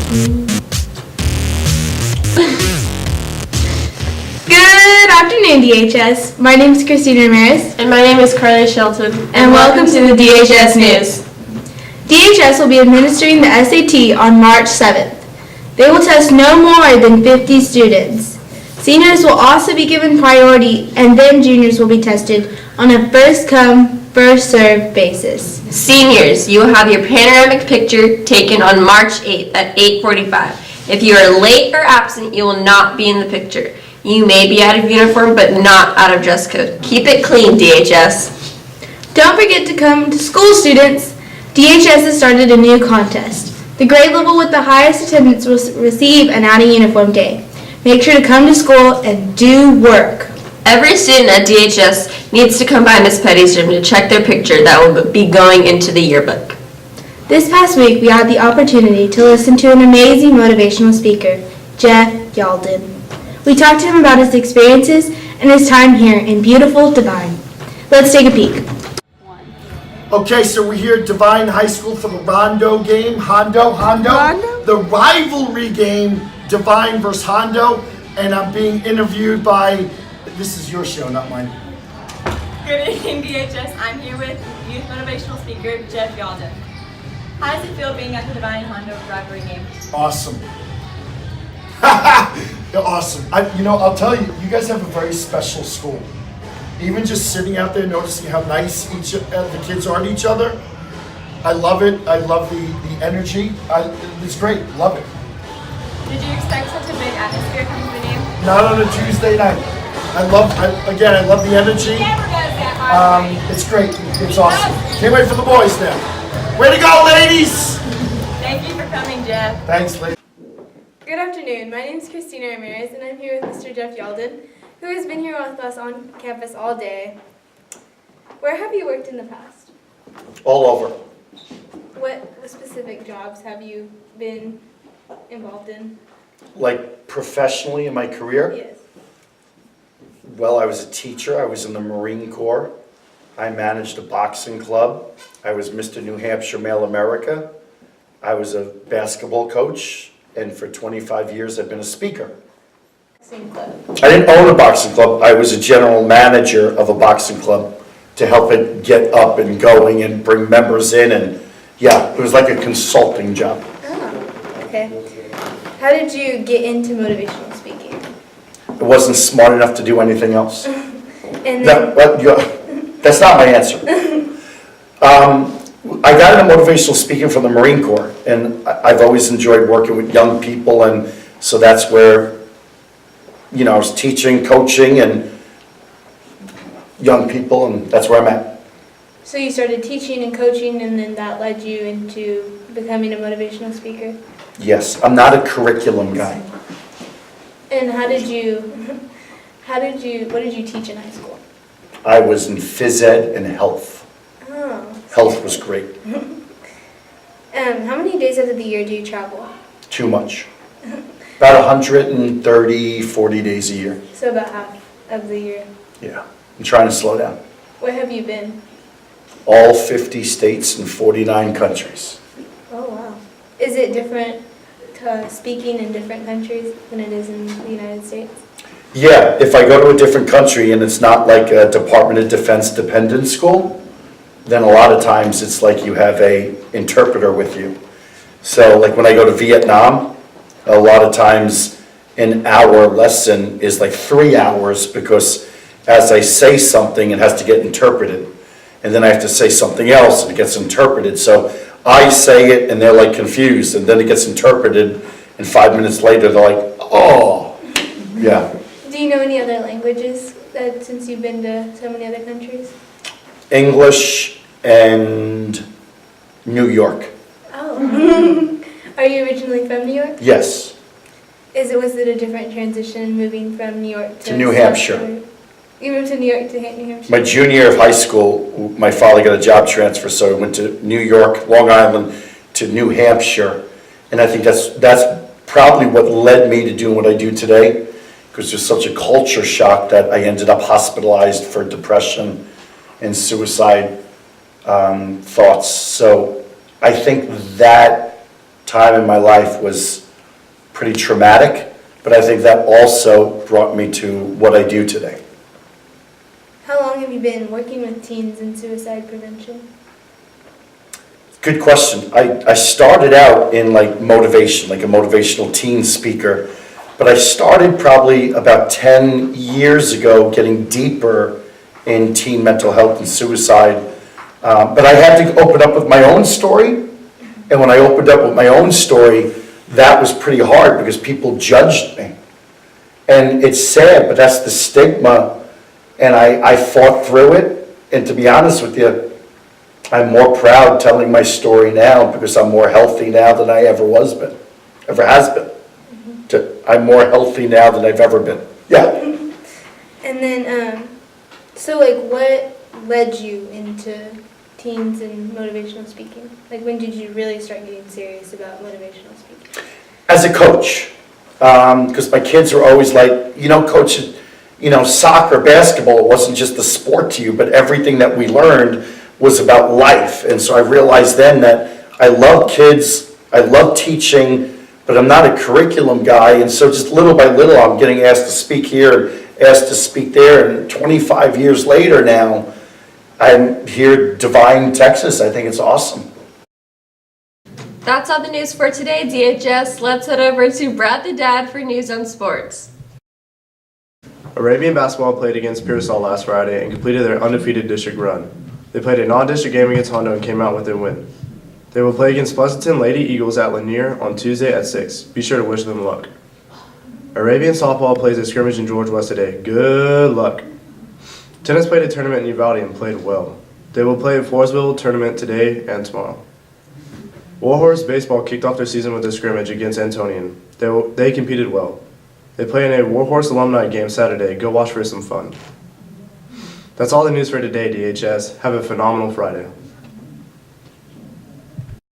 Good afternoon, DHS. My name is Christina Ramirez. And my name is Carly Shelton. And welcome to the DHS News. DHS will be administering the SAT on March 7th. They will test no more than 50 students. Seniors will also be given priority, and then juniors will be tested on a first-come, first-served basis. Seniors, you will have your panoramic picture taken on March 8th at 8:45. If you are late or absent, you will not be in the picture. You may be out of uniform, but not out of dress code. Keep it clean, DHS. Don't forget to come to school, students. DHS has started a new contest. The grade level with the highest attendance will receive an out-of-uniform day. Make sure to come to school and do work. Every student at DHS needs to come by Miss Petty's room to check their picture that will be going into the yearbook. This past week, we had the opportunity to listen to an amazing motivational speaker, Jeff Yalden. We talked to him about his experiences and his time here in beautiful Devine. Let's take a peek. Okay, so we're here at Devine High School for the Rondo game. Hondo? The rivalry game, Devine versus Hondo. And I'm being interviewed by, this is your show, not mine. Good evening, DHS. I'm here with youth motivational speaker, Jeff Yalden. How does it feel being at the Devine Hondo rivalry game? Awesome. You're awesome. I'll tell you, you guys have a very special school. Even just sitting out there noticing how nice the kids are to each other. I love it. I love the energy. It's great. Love it. Did you expect such a big atmosphere coming to the game? Not on a Tuesday night. I love the energy. It's great. It's awesome. Can't wait for the boys now. Way to go, ladies! Thank you for coming, Jeff. Thanks, ladies. Good afternoon. My name is Christina Ramirez, and I'm here with Mr. Jeff Yalden, who has been here with us on campus all day. Where have you worked in the past? All over. What specific jobs have you been involved in? Like professionally in my career? Yes. Well, I was a teacher. I was in the Marine Corps. I managed a boxing club. I was Mr. New Hampshire Male America. I was a basketball coach, and for 25 years I've been a speaker. I didn't own a boxing club. I was a general manager of a boxing club to help it get up and going and bring members in, and yeah, it was like a consulting job. Oh, okay. How did you get into motivational speaking? I wasn't smart enough to do anything else. And then, That's not my answer. I got into motivational speaking from the Marine Corps, and I've always enjoyed working with young people, and so that's where, I was teaching, coaching, and young people, and that's where I'm at. so you started teaching and coaching, and then that led you into becoming a motivational speaker? Yes, I'm not a curriculum guy. And what did you teach in high school? I was in phys ed and health. Oh. Health was great. How many days out of the year do you travel? Too much. About 130, 40 days a year. So about half of the year. Yeah, I'm trying to slow down. Where have you been? All 50 states and 49 countries. Oh, wow. Is it different speaking in different countries than it is in the United States? Yeah, if I go to a different country and it's not like a Department of Defense dependent school, then a lot of times it's like you have a interpreter with you. So like when I go to Vietnam, a lot of times an hour lesson is like 3 hours, because as I say something, it has to get interpreted. And then I have to say something else and it gets interpreted. So I say it and they're like confused, and then it gets interpreted, and 5 minutes later they're like, oh, yeah. Do you know any other languages since you've been to so many other countries? English and New York. Oh. Are you originally from New York? Yes. Was it a different transition moving from New York to New Hampshire? You moved to New York to New Hampshire? My junior year of high school, my father got a job transfer, so I went to New York, Long Island, to New Hampshire. And I think that's probably what led me to doing what I do today, because there's such a culture shock that I ended up hospitalized for depression and suicide thoughts. So I think that time in my life was pretty traumatic, but I think that also brought me to what I do today. How long have you been working with teens in suicide prevention? Good question. I started out in like motivation, like a motivational teen speaker, but I started probably about 10 years ago getting deeper in teen mental health and suicide. But I had to open up with my own story, and when I opened up with my own story, that was pretty hard because people judged me. And it's sad, but that's the stigma, and I fought through it, and to be honest with you, I'm more proud telling my story now because I'm more healthy now than I ever has been. I'm more healthy now than I've ever been. Yeah. And then, so like what led you into teens and motivational speaking? Like when did you really start getting serious about motivational speaking? As a coach, because my kids were always like, coach, soccer, basketball, it wasn't just the sport to you, but everything that we learned was about life. And so I realized then that I love kids, I love teaching, but I'm not a curriculum guy. And so just little by little, I'm getting asked to speak here, asked to speak there. And 25 years later now, I'm here in Devine, Texas. I think it's awesome. That's all the news for today, DHS. Let's head over to Brad the Dad for news on sports. Arabian basketball played against Pearsall last Friday and completed their undefeated district run. They played a non-district game against Hondo and came out with a win. They will play against Pleasanton Lady Eagles at Lanier on Tuesday at 6. Be sure to wish them luck. Arabian softball plays a scrimmage in George West today. Good luck. Tennis played a tournament in Uvalde and played well. They will play a Floresville tournament today and tomorrow. Warhorse baseball kicked off their season with a scrimmage against Antonian. They competed well. They play in a Warhorse alumni game Saturday. Go watch for some fun. That's all the news for today, DHS. Have a phenomenal Friday.